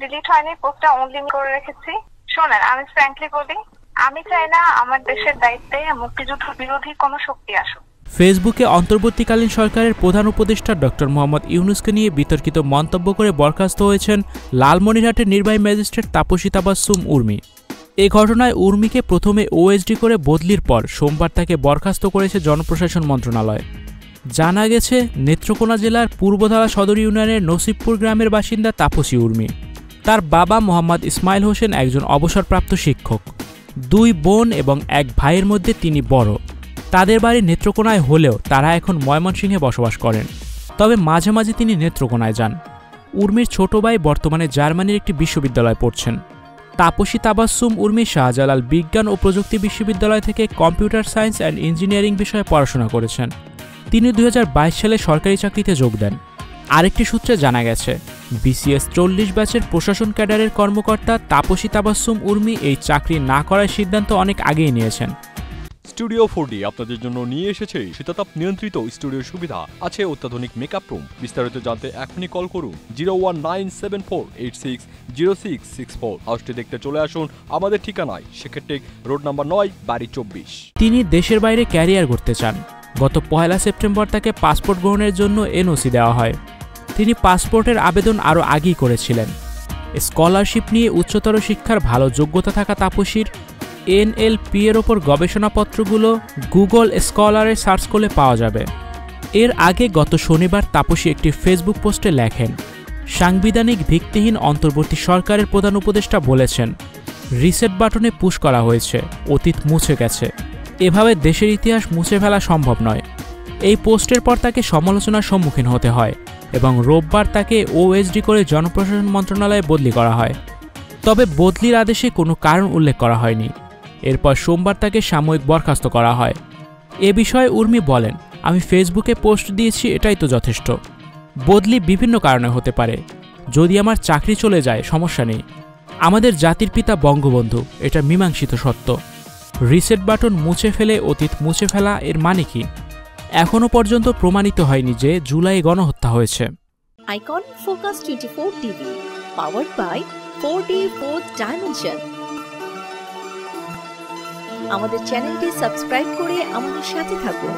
Delete হয়নি, পোস্টটা only করে রেখেছি। শোনেন, আমি ফ্র্যাঙ্কলি বলি, আমি চাই না আমার দেশের দায়িত্বে মুক্তিযুদ্ধ বিরোধী কোনো শক্তি আসুক। ফেসবুকে অন্তর্বর্তীকালীন সরকারের প্রধান উপদেষ্টা ডক্টর মোহাম্মদ ইউনূসকে নিয়ে বিতর্কিত মন্তব্য করে বরখাস্ত হয়েছেন লালমনিরহাটের নির্বাহী ম্যাজিস্ট্রেট তাপসী তাবাসসুম উর্মি। এ ঘটনায় উর্মিকে প্রথমে ওএসডি করে বদলির পর সোমবার তাকে বরখাস্ত করেছে জনপ্রশাসন মন্ত্রণালয়। জানা গেছে, নেত্রকোনা জেলার পূর্বধারা সদর ইউনিয়নের নসিবপুর গ্রামের বাসিন্দা তাপসী উর্মি। তার বাবা মোহাম্মদ ইসমাইল হোসেন একজন অবসরপ্রাপ্ত শিক্ষক। 2 বোন এবং 1 ভাইয়ের মধ্যে তিনি বড়। তাদের বাড়ি নেত্রকোনায় হলেও তারা এখন ময়মনসিংহে বসবাস করেন। তবে মাঝে মাঝে তিনি নেত্রকোনায় যান। উর্মির ছোট ভাই বর্তমানে জার্মানির একটি বিশ্ববিদ্যালয়ে পড়ছেন। তাপসী তাবাসসুম উর্মি শাহজালাল বিজ্ঞান ও প্রযুক্তি বিশ্ববিদ্যালয় থেকে কম্পিউটার সায়েন্স অ্যান্ড ইঞ্জিনিয়ারিং বিষয়ে পড়াশোনা করেছেন। তিনি 2022 সালে সরকারি চাকরিতে যোগ দেন। আরেকটি সূত্রে জানা গেছে, বিসিএস 40 ব্যাচের প্রশাসন ক্যাডারের কর্মকর্তা তাপসী তাবাসসুম উর্মি এই চাকরি না করার সিদ্ধান্ত অনেক আগেই নিয়েছেন। স্টুডিও 4D আপনাদের জন্য নিয়ে এসেছে শীতাতাপ নিয়ন্ত্রিত স্টুডিও সুবিধা, আছে অত্যাধুনিক মেকআপ রুম। বিস্তারিত জানতে এখনই কল করুন 01974860664। হাউসটি দেখতে চলে আসুন আমাদের ঠিকানায়, সেক্ষেত্রে রোড নাম্বার 9, বাড়ি 24। তিনি দেশের বাইরে ক্যারিয়ার করতে চান। গত 1 সেপ্টেম্বর তাকে পাসপোর্ট গ্রহণের জন্য এনওসি দেওয়া হয়। তিনি পাসপোর্টের আবেদন আরও আগেই করেছিলেন। স্কলারশিপ নিয়ে উচ্চতর শিক্ষার ভালো যোগ্যতা থাকা তাপসীর এনএলপি এর ওপর গবেষণাপত্রগুলো গুগল স্কলারে সার্চ করলে পাওয়া যাবে। এর আগে গত শনিবার তাপসী একটি ফেসবুক পোস্টে লেখেন, সাংবিধানিক ভিত্তিহীন অন্তর্বর্তী সরকারের প্রধান উপদেষ্টা বলেছেন, রিসেট বাটনে পুশ করা হয়েছে, অতীত মুছে গেছে, এভাবে দেশের ইতিহাস মুছে ফেলা সম্ভব নয়। এই পোস্টের পর তাকে সমালোচনার সম্মুখীন হতে হয় এবং রোববার তাকে ওএসডি করে জনপ্রশাসন মন্ত্রণালয়ে বদলি করা হয়। তবে বদলির আদেশে কোনো কারণ উল্লেখ করা হয়নি। এরপর সোমবার তাকে সাময়িক বরখাস্ত করা হয়। এ বিষয়ে উর্মি বলেন, আমি ফেসবুকে পোস্ট দিয়েছি, এটাই তো যথেষ্ট। বদলি বিভিন্ন কারণে হতে পারে। যদি আমার চাকরি চলে যায় সমস্যা নেই। আমাদের জাতির পিতা বঙ্গবন্ধু, এটা মীমাংসিত সত্য। রিসেট বাটন মুছে ফেলে অতীত মুছে ফেলা এর মানে কি? এখনো পর্যন্ত প্রমাণিত হয়নি যে জুলাই গণহত্যা হয়েছে। Icon focus 24 TV, powered by 4D Fourth Dimension। আমাদের চ্যানেলটি সাবস্ক্রাইব করে আমাদের সাথে থাকুন।